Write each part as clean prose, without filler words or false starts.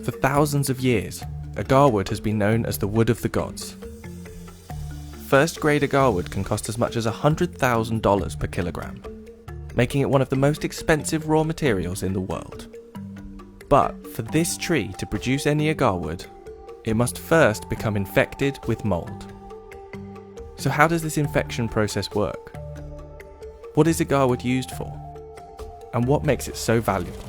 For thousands of years, Agarwood has been known as the wood of the gods. First-grade agarwood can cost as much as $100,000 per kilogram, making it one of the most expensive raw materials in the world. But for this tree to produce any agarwood, it must first become infected with mold. So how does this infection process work? What is agarwood used for? And what makes it so valuable?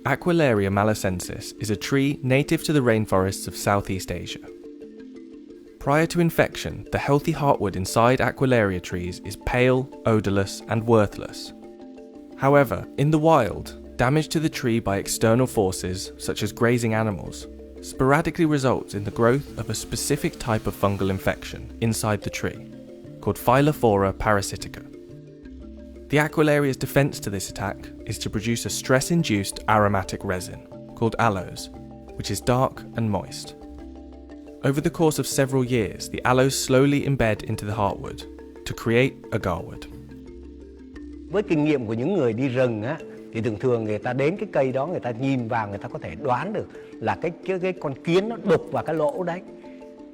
Aquilaria malacensis is a tree native to the rainforests of Southeast Asia. Prior to infection, the healthy heartwood inside Aquilaria trees is pale, odourless, and worthless. However, in the wild, damage to the tree by external forces, such as grazing animals, sporadically results in the growth of a specific type of fungal infection inside the tree, called Phylophthora parasitica. The Aquilaria's defense to this attack is to produce a stress-induced aromatic resin, called aloes, which is dark and moist. Over the course of several years, the aloes slowly embed into the heartwood to create agarwood. Với kinh nghiệm của những người đi rừng á, thì thường người ta đến cái cây đó, người ta nhìn vào, người ta có thể đoán được là cái con kiến nó đục vào cái lỗ đấy.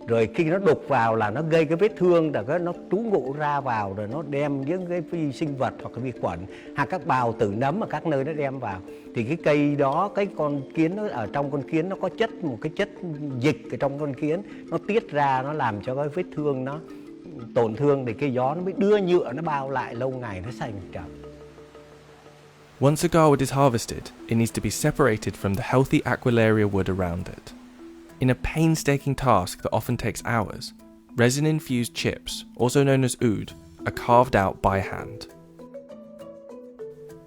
Rồi khi nó đục vào là nó gây cái vết thương, rồi nó trú ngụ ra vào, rồi nó đem những cái vi sinh vật hoặc là vi khuẩn hoặc các bào tử nấm ở các nơi nó đem vào. Thì cái cây đó, cái con kiến nó ở trong con kiến nó có một cái chất dịch ở trong con kiến, nó tiết ra, nó làm cho cái vết thương nó tổn thương, thì cái gió nó mới đưa nhựa nó bao lại, lâu ngày nó thành trầm. Once agarwood is harvested, it needs to be separated from the healthy Aquilaria wood around it. In a painstaking task that often takes hours, resin-infused chips, also known as oud, are carved out by hand.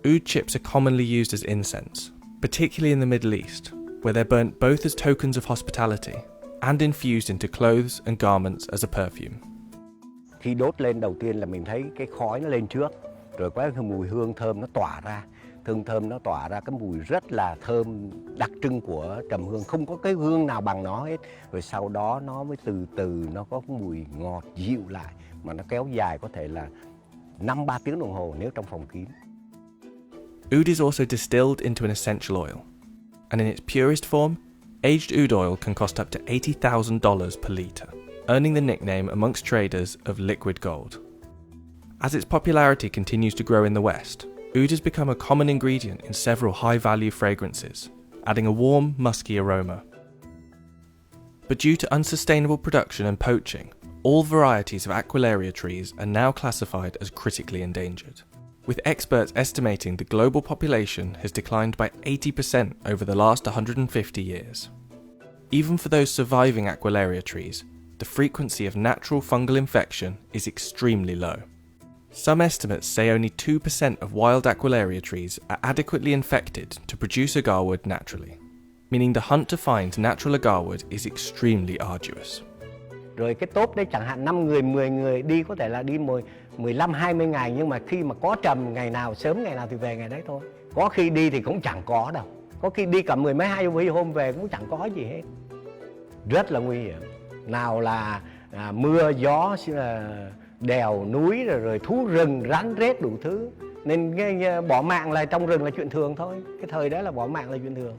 Oud chips are commonly used as incense, particularly in the Middle East, where they're burnt both as tokens of hospitality and infused into clothes and garments as a perfume. Khi đốt lên đầu tiên là mình thấy cái khói nó lên trước, rồi có cái mùi hương thơm nó tỏa ra. Thơm nó tỏa ra cái mùi rất là thơm đặc trưng của trầm hương, không có cái hương nào bằng nó hết. Rồi sau đó nó mới từ từ nó có cái mùi ngọt dịu lại, mà nó kéo dài có thể là 5-3 tiếng đồng hồ nếu trong phòng kín. Oud is also distilled into an essential oil, and in its purest form, aged oud oil can cost up to $80,000 per litre, earning the nickname amongst traders of liquid gold. As its popularity continues to grow in the West, oud has become a common ingredient in several high-value fragrances, adding a warm, musky aroma. But due to unsustainable production and poaching, all varieties of Aquilaria trees are now classified as critically endangered, with experts estimating the global population has declined by 80% over the last 150 years. Even for those surviving Aquilaria trees, the frequency of natural fungal infection is extremely low. Some estimates say only 2% of wild Aquilaria trees are adequately infected to produce agarwood naturally, meaning the hunt to find natural agarwood is extremely arduous. Rồi cái tốp đấy chẳng hạn 5 người, 10 người đi có thể là đi 15-20 ngày, nhưng mà khi mà có trầm ngày nào, sớm ngày nào thì về ngày đấy thôi. Có khi đi thì cũng chẳng có đâu. Có khi đi cả 10 mấy 20 hôm về cũng chẳng có gì hết. Rất là nguy hiểm. Nào là mưa, gió, đèo, núi, rồi thú rừng, rắn rết đủ thứ. Nên bỏ mạng là trong rừng là chuyện thường thôi. Cái thời đó là bỏ mạng là chuyện thường.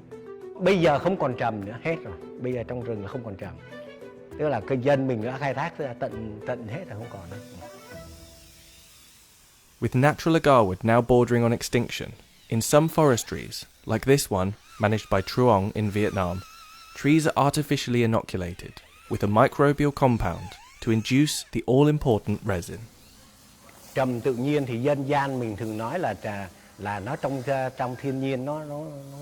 Bây giờ không còn trầm nữa, hết rồi. Bây giờ trong rừng là không còn trầm. Tức là cái dân mình đã khai thác tận hết là không còn nữa. With natural agarwood now bordering on extinction, in some forestries, like this one managed by Truong in Vietnam, trees are artificially inoculated with a microbial compound to induce the all-important resin. Trầm tự nhiên thì dân gian mình thường nói là nó trong thiên nhiên nó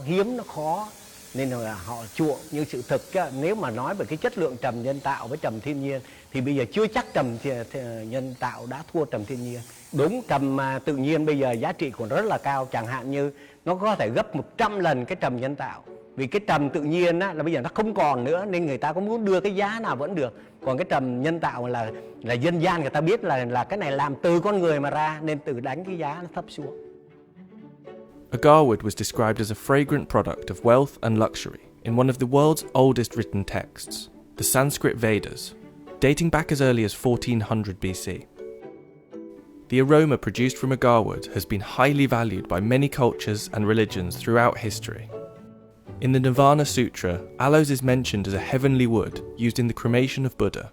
hiếm, nó khó, nên là họ chuộng. Nhưng sự thực nếu mà nói về cái chất lượng trầm nhân tạo với trầm thiên nhiên thì bây giờ chưa chắc trầm nhân tạo đã thua trầm thiên nhiên. Đúng, trầm tự nhiên bây giờ giá trị còn rất là cao, chẳng hạn như nó có thể gấp 100 lần cái trầm nhân tạo. Vì cái trầm tự nhiên là bây giờ nó không còn nữa, nên người ta có muốn đưa cái giá nào vẫn được. Còn cái trầm nhân tạo là dân gian người ta biết là cái này làm từ con người mà ra, nên tự đánh cái giá nó thấp xuống. Agarwood was described as a fragrant product of wealth and luxury in one of the world's oldest written texts, the Sanskrit Vedas, dating back as early as 1400 BC. The aroma produced from agarwood has been highly valued by many cultures and religions throughout history. In the Nirvana Sutra, aloes is mentioned as a heavenly wood used in the cremation of Buddha.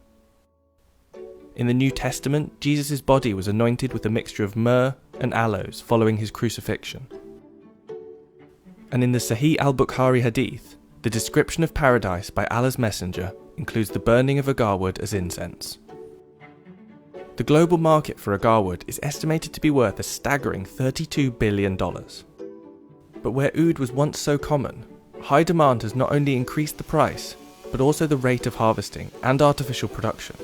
In the New Testament, Jesus' body was anointed with a mixture of myrrh and aloes following his crucifixion. And in the Sahih al-Bukhari hadith, the description of paradise by Allah's messenger includes the burning of agarwood as incense. The global market for agarwood is estimated to be worth a staggering $32 billion. But where oud was once so common, high demand has not only increased the price, but also the rate of harvesting and artificial production.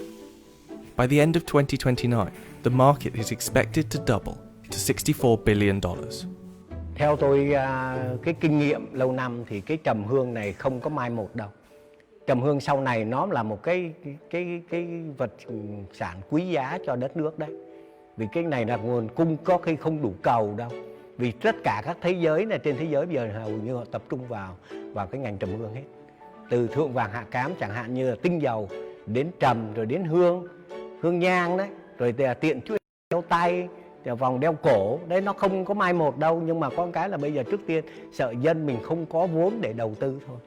By the end of 2029, the market is expected to double to $64 billion. Theo tôi cái kinh nghiệm lâu năm thì cái trầm hương này không có mai một đâu. Trầm hương sau này nó là một cái vật sản quý giá cho đất nước đấy. Vì cái này là nguồn cung có khi không đủ cầu đâu. Vì tất cả các thế giới này trên thế giới bây giờ hầu như họ tập trung vào cái ngành trầm hương hết. Từ thượng vàng hạ cám chẳng hạn như là tinh dầu đến trầm rồi đến hương nhang đấy, rồi tiện chuỗi đeo tay, vòng đeo cổ đấy, nó không có mai một đâu, nhưng mà có cái là bây giờ trước tiên sợ dân mình không có vốn để đầu tư thôi.